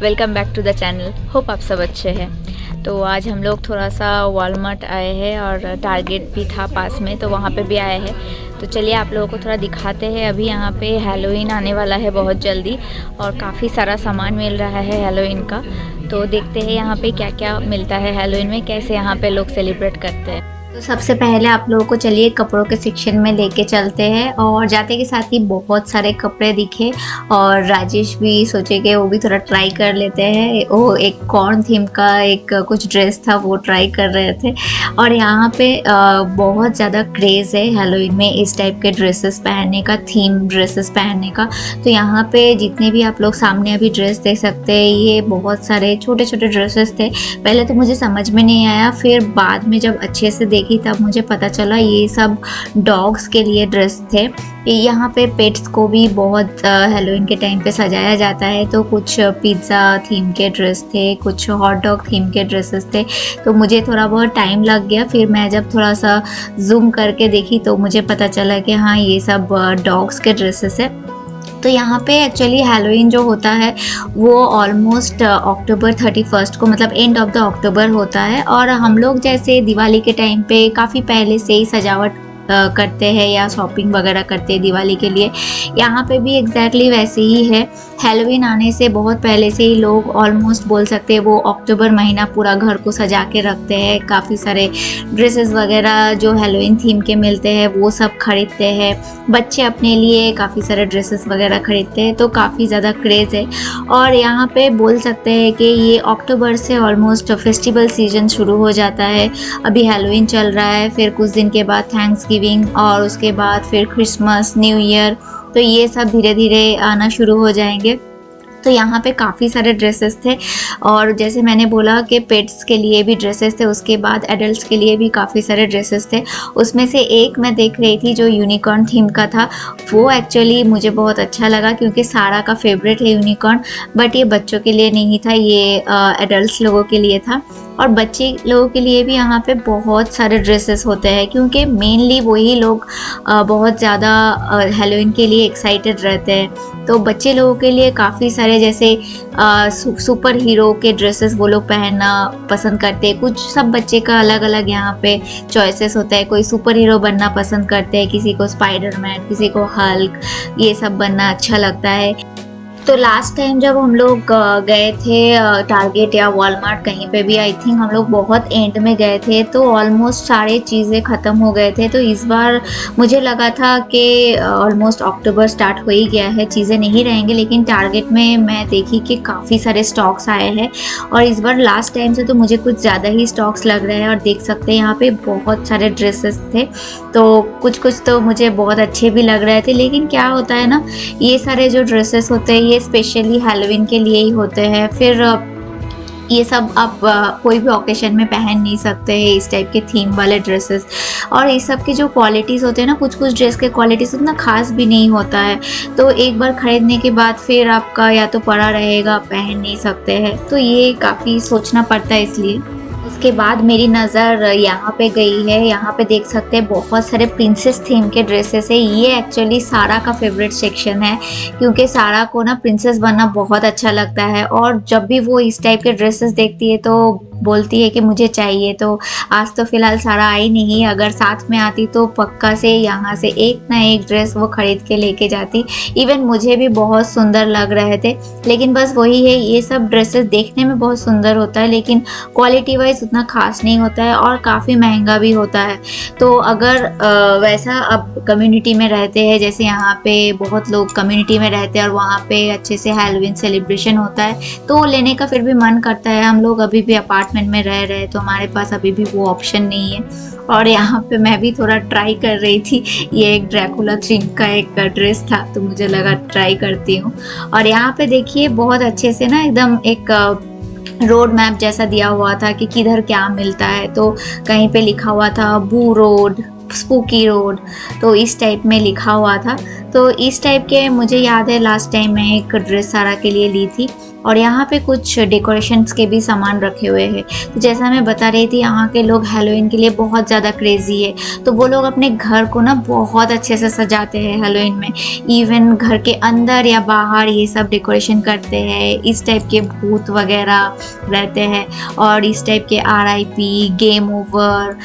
Welcome back to the channel. Hope आप सब अच्छे हैं। तो आज हम लोग थोड़ा सा वॉलमार्ट आए हैं और टारगेट भी था पास में, तो वहाँ पे भी आए हैं। तो चलिए आप लोगों को थोड़ा दिखाते हैं। अभी यहाँ पे हैलोवीन आने वाला है बहुत जल्दी और काफ़ी सारा सामान मिल रहा है हैलोवीन का। तो देखते हैं यहाँ पे क्या क्या मिलता है हैलोवीन में, कैसे यहाँ पे लोग सेलिब्रेट करते हैं। तो सबसे पहले आप लोगों को चलिए कपड़ों के सेक्शन में लेके चलते हैं और जाते के साथ ही बहुत सारे कपड़े दिखे और राजेश भी सोचे कि वो भी थोड़ा ट्राई कर लेते हैं। वो एक कॉर्न थीम का एक कुछ ड्रेस था वो ट्राई कर रहे थे और यहाँ पे बहुत ज़्यादा क्रेज़ है हैलोवीन में इस टाइप के ड्रेसेस पहनने का, थीम ड्रेसेस पहनने का। तो यहाँ पे जितने भी आप लोग सामने अभी ड्रेस देख सकते हैं, ये बहुत सारे छोटे छोटे ड्रेसेस थे। पहले तो मुझे समझ में नहीं आया, फिर बाद में जब अच्छे से देखी तब मुझे पता चला ये सब डॉग्स के लिए ड्रेस थे। यहाँ पे पेट्स को भी बहुत हैलोवीन के टाइम पे सजाया जाता है। तो कुछ पिज़्ज़ा थीम के ड्रेस थे, कुछ हॉट डॉग थीम के ड्रेसेस थे। तो मुझे थोड़ा बहुत टाइम लग गया, फिर मैं जब थोड़ा सा जूम करके देखी तो मुझे पता चला कि हाँ ये सब डॉग्स के ड्रेसेस है। तो यहाँ पे एक्चुअली हैलोवीन जो होता है वो ऑलमोस्ट अक्टूबर 31 को, मतलब एंड ऑफ द अक्टूबर होता है। और हम लोग जैसे दिवाली के टाइम पे काफ़ी पहले से ही सजावट करते हैं या शॉपिंग वगैरह करते हैं दिवाली के लिए, यहाँ पे भी एग्जैक्टली वैसे ही है। हैलोवीन आने से बहुत पहले से ही लोग ऑलमोस्ट बोल सकते हैं वो अक्टूबर महीना पूरा घर को सजा के रखते हैं। काफ़ी सारे ड्रेसेस वगैरह जो हैलोवीन थीम के मिलते हैं वो सब खरीदते हैं। बच्चे अपने लिए काफ़ी सारे ड्रेसेस वगैरह खरीदते हैं, तो काफ़ी ज़्यादा क्रेज़ है। और यहाँ पे बोल सकते हैं कि ये अक्टूबर से ऑलमोस्ट फेस्टिवल सीजन शुरू हो जाता है। अभी हैलोवीन चल रहा है, फिर कुछ दिन के बाद थैंक्स और उसके बाद फिर क्रिसमस, न्यू ईयर, तो ये सब धीरे धीरे आना शुरू हो जाएंगे। तो यहाँ पे काफ़ी सारे ड्रेसेस थे और जैसे मैंने बोला कि पेट्स के लिए भी ड्रेसेस थे, उसके बाद एडल्ट्स के लिए भी काफ़ी सारे ड्रेसेस थे। उसमें से एक मैं देख रही थी जो यूनिकॉर्न थीम का था, वो एक्चुअली मुझे बहुत अच्छा लगा क्योंकि सारा का फेवरेट है यूनिकॉर्न। बट ये बच्चों के लिए नहीं था, ये एडल्ट्स लोगों के लिए था। और बच्चे लोगों के लिए भी यहाँ पे बहुत सारे ड्रेसेस होते हैं क्योंकि मेनली वही लोग बहुत ज़्यादा हैलोवीन के लिए एक्साइटेड रहते हैं। तो बच्चे लोगों के लिए काफ़ी सारे जैसे सुपर हीरो के ड्रेसेस वो लोग पहनना पसंद करते हैं। कुछ सब बच्चे का अलग अलग यहाँ पे चॉइसेस होता है। कोई सुपर हीरो बनना पसंद करते हैं, किसी को स्पाइडरमैन, किसी को हल्क, ये सब बनना अच्छा लगता है। तो लास्ट टाइम जब हम लोग गए थे टारगेट या वॉलमार्ट कहीं पे भी, आई थिंक हम लोग बहुत एंड में गए थे, तो ऑलमोस्ट सारे चीज़ें ख़त्म हो गए थे। तो इस बार मुझे लगा था कि ऑलमोस्ट अक्टूबर स्टार्ट हो ही गया है, चीज़ें नहीं रहेंगे, लेकिन टारगेट में मैं देखी कि काफ़ी सारे स्टॉक्स आए हैं। और इस बार लास्ट टाइम से तो मुझे कुछ ज़्यादा ही स्टॉक्स लग रहे हैं। और देख सकते हैं यहाँ पे बहुत सारे ड्रेसेस थे, तो कुछ कुछ तो मुझे बहुत अच्छे भी लग रहे थे। लेकिन क्या होता है ना, ये सारे जो ड्रेसेस होते हैं ये स्पेशली हैलोवीन के लिए ही होते हैं। फिर ये सब आप कोई भी ओकेशन में पहन नहीं सकते हैं इस टाइप के थीम वाले ड्रेसेस। और इस सब के जो क्वालिटीज़ होते हैं ना, कुछ कुछ ड्रेस के क्वालिटीज़ उतना खास भी नहीं होता है। तो एक बार ख़रीदने के बाद फिर आपका या तो पड़ा रहेगा, पहन नहीं सकते हैं। तो ये काफ़ी सोचना पड़ता है इसलिए। उसके बाद मेरी नज़र यहाँ पे गई है, यहाँ पे देख सकते हैं बहुत सारे प्रिंसेस थीम के ड्रेसेस है। ये एक्चुअली सारा का फेवरेट सेक्शन है क्योंकि सारा को ना प्रिंसेस बनना बहुत अच्छा लगता है। और जब भी वो इस टाइप के ड्रेसेस देखती है तो बोलती है कि मुझे चाहिए। तो आज तो फ़िलहाल सारा आई नहीं, अगर साथ में आती तो पक्का से यहाँ से एक ना एक ड्रेस वो ख़रीद के लेके जाती। इवन मुझे भी बहुत सुंदर लग रहे थे, लेकिन बस वही है, ये सब ड्रेसेस देखने में बहुत सुंदर होता है लेकिन क्वालिटी वाइज उतना खास नहीं होता है और काफ़ी महंगा भी होता है। तो अगर वैसा अब कम्युनिटी में रहते हैं, जैसे यहाँ पे बहुत लोग कम्युनिटी में रहते हैं और वहाँ पे अच्छे से हैलोवीन सेलिब्रेशन होता है, तो लेने का फिर भी मन करता है। हम लोग अभी भी अपार्टमेंट में रह रहे हैं तो हमारे पास अभी भी वो ऑप्शन नहीं है। और यहाँ पे मैं भी थोड़ा ट्राई कर रही थी, ये एक ड्रैकुला थीम का एक ड्रेस था तो मुझे लगा ट्राई करती हूँ। और यहाँ पे देखिए बहुत अच्छे से ना एकदम एक रोड मैप जैसा दिया हुआ था कि किधर क्या मिलता है। तो कहीं पे लिखा हुआ था बू रोड, स्पूकी रोड, तो इस टाइप में लिखा हुआ था। तो इस टाइप के मुझे याद है लास्ट टाइम मैं एक ड्रेस सारा के लिए ली थी और यहाँ पे कुछ डेकोरेशंस के भी सामान रखे हुए हैं। तो जैसा मैं बता रही थी, यहाँ के लोग हैलोवीन के लिए बहुत ज़्यादा क्रेजी है, तो वो लोग अपने घर को ना बहुत अच्छे से सजाते हैं हैलोवीन में। इवन घर के अंदर या बाहर ये सब डेकोरेशन करते हैं। इस टाइप के भूत वगैरह रहते हैं और इस टाइप के RIP, गेम ओवर,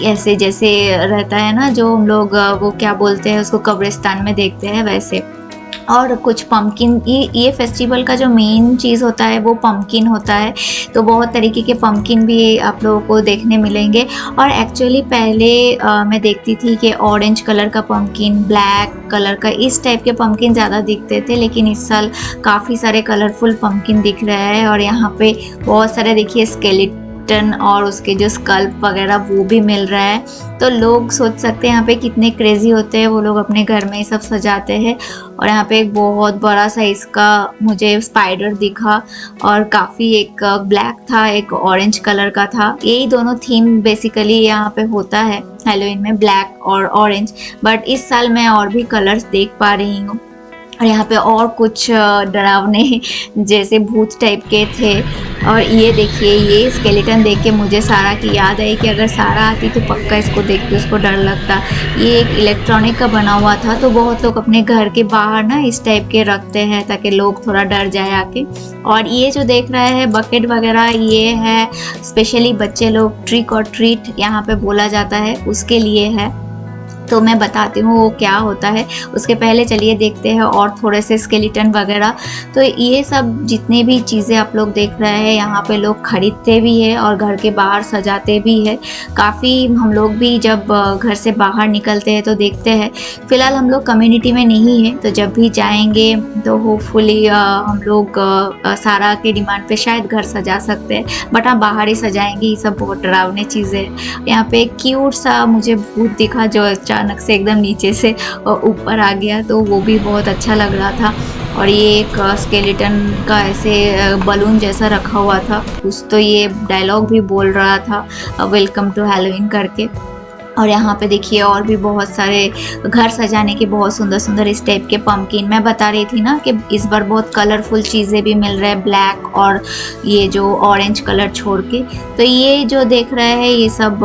ऐसे जैसे रहता है ना, जो हम लोग वो क्या बोलते हैं उसको, कब्रिस्तान में देखते हैं वैसे। और कुछ पम्पकिन, ये फेस्टिवल का जो मेन चीज़ होता है वो पम्पकिन होता है। तो बहुत तरीके के पम्पकिन भी आप लोगों को देखने मिलेंगे। और एक्चुअली पहले मैं देखती थी कि ऑरेंज कलर का पम्पकिन, ब्लैक कलर का, इस टाइप के पम्पकिन ज़्यादा दिखते थे, लेकिन इस साल काफ़ी सारे कलरफुल पम्पकिन दिख रहे हैं। और यहाँ पे बहुत सारे देखिए स्केलेटन और उसके जो स्कल्प वगैरह वो भी मिल रहा है। तो लोग सोच सकते हैं यहाँ पे कितने क्रेजी होते हैं, वो लोग अपने घर में ही सब सजाते हैं। और यहाँ पे एक बहुत बड़ा साइज का मुझे स्पाइडर दिखा, और काफ़ी, एक ब्लैक था, एक ऑरेंज कलर का था। यही दोनों थीम बेसिकली यहाँ पे होता है हैलोवीन में, ब्लैक और ऑरेंज। बट इस साल मैं और भी कलर्स देख पा रही हूँ। और यहाँ पे और कुछ डरावने जैसे भूत टाइप के थे। और ये देखिए, ये स्केलेटन देख के मुझे सारा की याद आई कि अगर सारा आती तो पक्का इसको देख के उसको डर लगता। ये एक इलेक्ट्रॉनिक का बना हुआ था, तो बहुत लोग अपने घर के बाहर ना इस टाइप के रखते हैं ताकि लोग थोड़ा डर जाए आके। और ये जो देख रहे हैं बकेट वगैरह, ये है स्पेशली बच्चे लोग ट्रिक और ट्रीट यहाँ पे बोला जाता है, उसके लिए है। तो मैं बताती हूँ वो क्या होता है। उसके पहले चलिए देखते हैं और थोड़े से स्केलेटन वगैरह। तो ये सब जितने भी चीज़ें आप लोग देख रहे हैं, यहाँ पे लोग खरीदते भी है और घर के बाहर सजाते भी है। काफ़ी हम लोग भी जब घर से बाहर निकलते हैं तो देखते हैं। फ़िलहाल हम लोग कम्युनिटी में नहीं है, तो जब भी जाएंगे तो होपफुली हम लोग सारा के डिमांड पे शायद घर सजा सकते हैं, बट हाँ बाहर ही सजाएंगे। ये सब बहुत डरावने चीज़ें हैं। यहाँ पे क्यूट सा मुझे भूत दिखा जो अचानक से एकदम नीचे से ऊपर आ गया, तो वो भी बहुत अच्छा लग रहा था। और ये एक स्केलेटन का ऐसे बलून जैसा रखा हुआ था, कुछ तो ये डायलॉग भी बोल रहा था, वेलकम टू हैलोवीन करके। और यहाँ पे देखिए और भी बहुत सारे घर सजाने के बहुत सुंदर सुंदर इस टाइप के पम्पकिन। मैं बता रही थी ना कि इस बार बहुत कलरफुल चीज़ें भी मिल रहे हैं, ब्लैक और ये जो ऑरेंज कलर छोड़ के। तो ये जो देख रहे हैं ये सब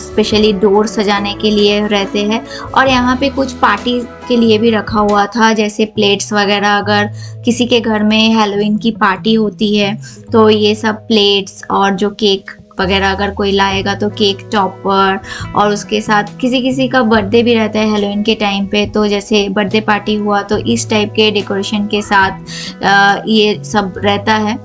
स्पेशली डोर सजाने के लिए रहते हैं। और यहाँ पे कुछ पार्टी के लिए भी रखा हुआ था, जैसे प्लेट्स वगैरह। अगर किसी के घर में हैलोवीन की पार्टी होती है तो ये सब प्लेट्स और जो केक वगैरह अगर कोई लाएगा तो केक टॉपर, और उसके साथ किसी किसी का बर्थडे भी रहता है हैलोवीन के टाइम पे, तो जैसे बर्थडे पार्टी हुआ तो इस टाइप के डेकोरेशन के साथ ये सब रहता है।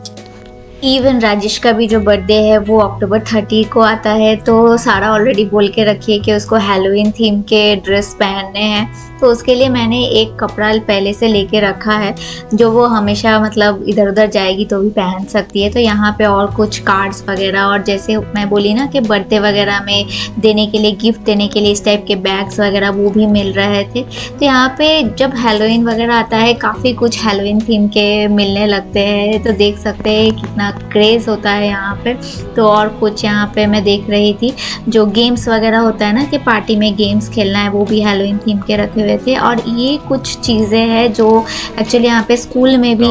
इवन राजेश का भी जो बर्थडे है वो अक्टूबर 30 को आता है, तो सारा ऑलरेडी बोल के रखी है कि उसको हैलोवीन थीम के ड्रेस पहनने हैं। तो उसके लिए मैंने एक कपड़ा पहले से लेके रखा है जो वो हमेशा मतलब इधर उधर जाएगी तो भी पहन सकती है। तो यहाँ पे और कुछ कार्ड्स वगैरह, और जैसे मैं बोली ना कि बर्थडे वगैरह में देने के लिए, गिफ्ट देने के लिए इस टाइप के बैग्स वगैरह वो भी मिल रहे थे। तो यहाँ पे जब हैलोवीन वगैरह आता है काफ़ी कुछ हैलोवीन थीम के मिलने लगते हैं, तो देख सकते हैं कितना क्रेज़ होता है यहाँ पे। तो और कुछ यहाँ पे मैं देख रही थी जो गेम्स वगैरह होता है ना कि पार्टी में गेम्स खेलना है, वो भी हैलोवीन थीम के रखे हुए थे। और ये कुछ चीज़ें हैं जो एक्चुअली यहाँ पे स्कूल में भी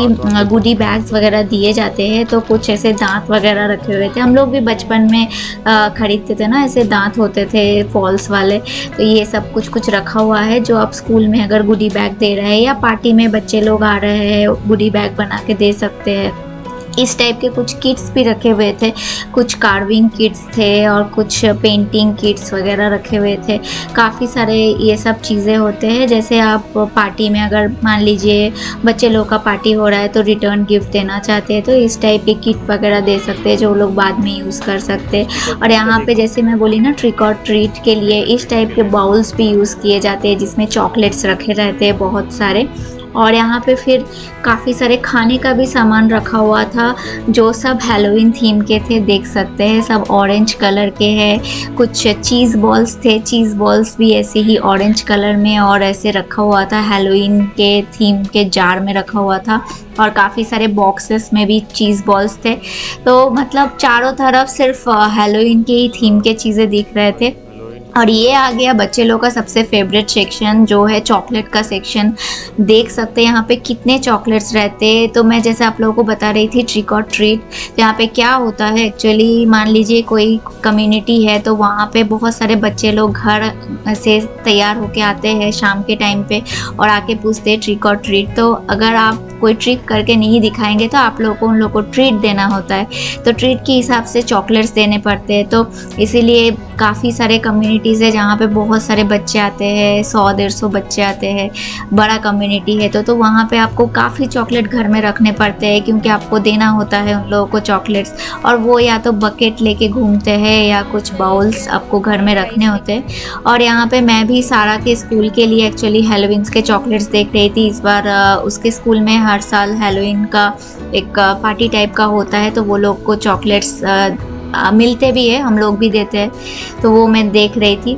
गुडी बैग्स वगैरह दिए जाते हैं। तो कुछ ऐसे दांत वगैरह रखे हुए थे, हम लोग भी बचपन में खरीदते थे ना, ऐसे दांत होते थे फॉल्स वाले। तो ये सब कुछ कुछ रखा हुआ है जो आप स्कूल में अगर गुडी बैग दे रहे हैं या पार्टी में बच्चे लोग आ रहे हैं गुडी बैग बना के दे सकते हैं। इस टाइप के कुछ किट्स भी रखे हुए थे, कुछ कार्विंग किट्स थे और कुछ पेंटिंग किट्स वगैरह रखे हुए थे। काफ़ी सारे ये सब चीज़ें होते हैं। जैसे आप पार्टी में अगर मान लीजिए बच्चे लोग का पार्टी हो रहा है तो रिटर्न गिफ्ट देना चाहते हैं तो इस टाइप के किट वगैरह दे सकते हैं जो लोग बाद में यूज़ कर सकते हैं। और यहाँ पे जैसे मैं बोली ना ट्रिक और ट्रीट के लिए इस टाइप के बाउल्स भी यूज़ किए जाते हैं जिसमें चॉकलेट्स रखे रहते हैं बहुत सारे। और यहाँ पे फिर काफ़ी सारे खाने का भी सामान रखा हुआ था जो सब हैलोवीन थीम के थे, देख सकते हैं सब ऑरेंज कलर के हैं। कुछ चीज़ बॉल्स थे, चीज़ बॉल्स भी ऐसे ही ऑरेंज कलर में और ऐसे रखा हुआ था, हैलोवीन के थीम के जार में रखा हुआ था। और काफ़ी सारे बॉक्सेस में भी चीज़ बॉल्स थे। तो मतलब चारों तरफ सिर्फ हैलोवीन के ही थीम के चीज़ें दिख रहे थे। और ये आ गया बच्चे लोग का सबसे फेवरेट सेक्शन जो है चॉकलेट का सेक्शन। देख सकते हैं यहाँ पे कितने चॉकलेट्स रहते हैं। तो मैं जैसे आप लोगों को बता रही थी ट्रिक और ट्रीट, यहाँ पे क्या होता है एक्चुअली, मान लीजिए कोई कम्युनिटी है तो वहाँ पे बहुत सारे बच्चे लोग घर से तैयार होके आते हैं शाम के टाइम पे और आके पूछते हैं ट्रिक और ट्रीट। तो अगर आप कोई ट्रिक करके नहीं दिखाएंगे तो आप लोगों को उन लोगों को ट्रीट देना होता है। तो ट्रीट के हिसाब से चॉकलेट्स देने पड़ते हैं। तो इसीलिए काफ़ी सारे कम्युनिटीज़ है जहाँ पे बहुत सारे बच्चे आते हैं, 100-150 बच्चे आते हैं, बड़ा कम्युनिटी है। तो वहाँ पे आपको काफ़ी चॉकलेट घर में रखने पड़ते हैं क्योंकि आपको देना होता है उन लोगों को चॉकलेट्स। और वो या तो बकेट लेके घूमते हैं या कुछ बाउल्स आपको घर में रखने होते हैं। और यहाँ पे मैं भी सारा के स्कूल के लिए एक्चुअली हैलोवीन्स के चॉकलेट्स देख रही थी। इस बार उसके स्कूल में हर साल हैलोवीन का एक पार्टी टाइप का होता है, तो वो लोग को चॉकलेट्स मिलते भी है, हम लोग भी देते हैं। तो वो मैं देख रही थी।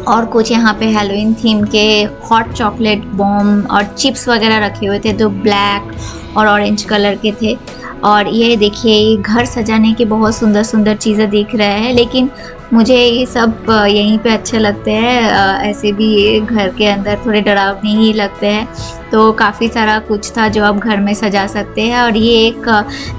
और कुछ यहाँ पे हैलोवीन थीम के हॉट चॉकलेट बॉम्ब और चिप्स वगैरह रखे हुए थे जो ब्लैक और ऑरेंज कलर के थे। और ये देखिए ये घर सजाने की बहुत सुंदर सुंदर चीज़ें दिख रहे हैं, लेकिन मुझे ये सब यहीं पे अच्छे लगते हैं। ऐसे भी ये घर के अंदर थोड़े डरावने ही लगते हैं। तो काफ़ी सारा कुछ था जो आप घर में सजा सकते हैं। और ये एक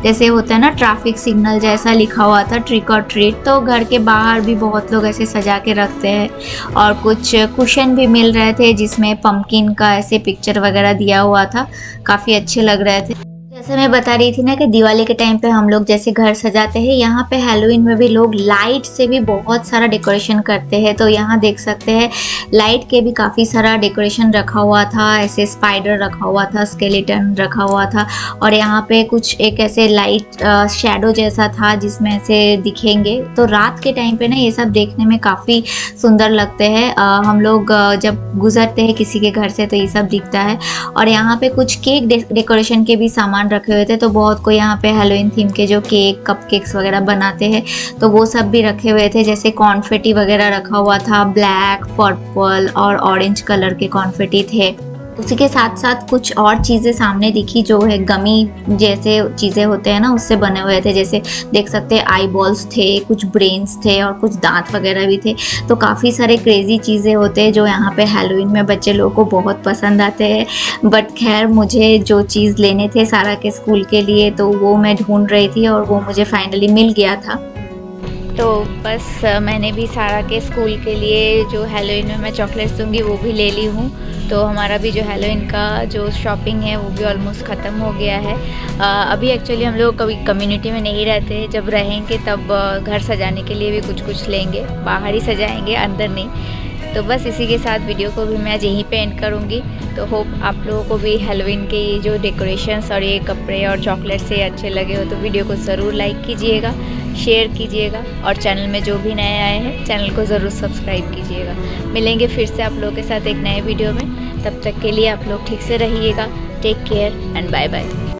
जैसे होता है ना ट्रैफिक सिग्नल जैसा लिखा हुआ था ट्रिक और ट्रीट, तो घर के बाहर भी बहुत लोग ऐसे सजा के रखते हैं। और कुछ कुशन भी मिल रहे थे जिसमें पम्पकिन का ऐसे पिक्चर वगैरह दिया हुआ था, काफ़ी अच्छे लग रहे थे। जैसे मैं बता रही थी ना कि दिवाली के टाइम पे हम लोग जैसे घर सजाते हैं, यहाँ पे हैलोवीन में भी लोग लाइट से भी बहुत सारा डेकोरेशन करते हैं। तो यहाँ देख सकते हैं लाइट के भी काफ़ी सारा डेकोरेशन रखा हुआ था, ऐसे स्पाइडर रखा हुआ था, स्केलेटन रखा हुआ था। और यहाँ पे कुछ एक ऐसे लाइट शैडो जैसा था जिसमें ऐसे दिखेंगे। तो रात के टाइम पे ना ये सब देखने में काफ़ी सुंदर लगते हैं। हम लोग जब गुजरते हैं किसी के घर से तो ये सब दिखता है। और यहाँ पे कुछ केक डेकोरेशन के भी सामान रखे हुए थे। तो बहुत कोई यहाँ पे हैलोवीन थीम के जो केक कपकेक्स वगैरह बनाते हैं तो वो सब भी रखे हुए थे। जैसे कॉन्फेटी वगैरह रखा हुआ था, ब्लैक, पर्पल और ऑरेंज कलर के कॉन्फेटी थे। उसी के साथ साथ कुछ और चीज़ें सामने दिखी जो है गमी जैसे चीज़ें होते हैं ना उससे बने हुए थे। जैसे देख सकते हैं आई बॉल्स थे, कुछ ब्रेन्स थे और कुछ दांत वगैरह भी थे। तो काफ़ी सारे क्रेजी चीज़ें होते हैं जो यहाँ पे हैलोवीन में बच्चे लोगों को बहुत पसंद आते हैं। बट खैर मुझे जो चीज़ लेने थे सारा के स्कूल के लिए तो वो मैं ढूंढ रही थी और वो मुझे फाइनली मिल गया था। तो बस मैंने भी सारा के स्कूल के लिए जो हैलोवीन में मैं चॉकलेट्स दूंगी वो भी ले ली हूँ। तो हमारा भी जो हैलोवीन का जो शॉपिंग है वो भी ऑलमोस्ट ख़त्म हो गया है। अभी एक्चुअली हम लोग कभी कम्युनिटी में नहीं रहते, जब रहेंगे तब घर सजाने के लिए भी कुछ लेंगे, बाहर ही सजाएंगे, अंदर नहीं। तो बस इसी के साथ वीडियो को भी मैं आज यहीं पे एंड करूँगी। तो होप आप लोगों को भी हैलोवीन के ये जो डेकोरेशंस और ये कपड़े और चॉकलेट से अच्छे लगे हो तो वीडियो को ज़रूर लाइक कीजिएगा, शेयर कीजिएगा और चैनल में जो भी नए आए हैं चैनल को ज़रूर सब्सक्राइब कीजिएगा। मिलेंगे फिर से आप लोगों के साथ एक नए वीडियो में, तब तक के लिए आप लोग ठीक से रहिएगा। Take care and bye bye.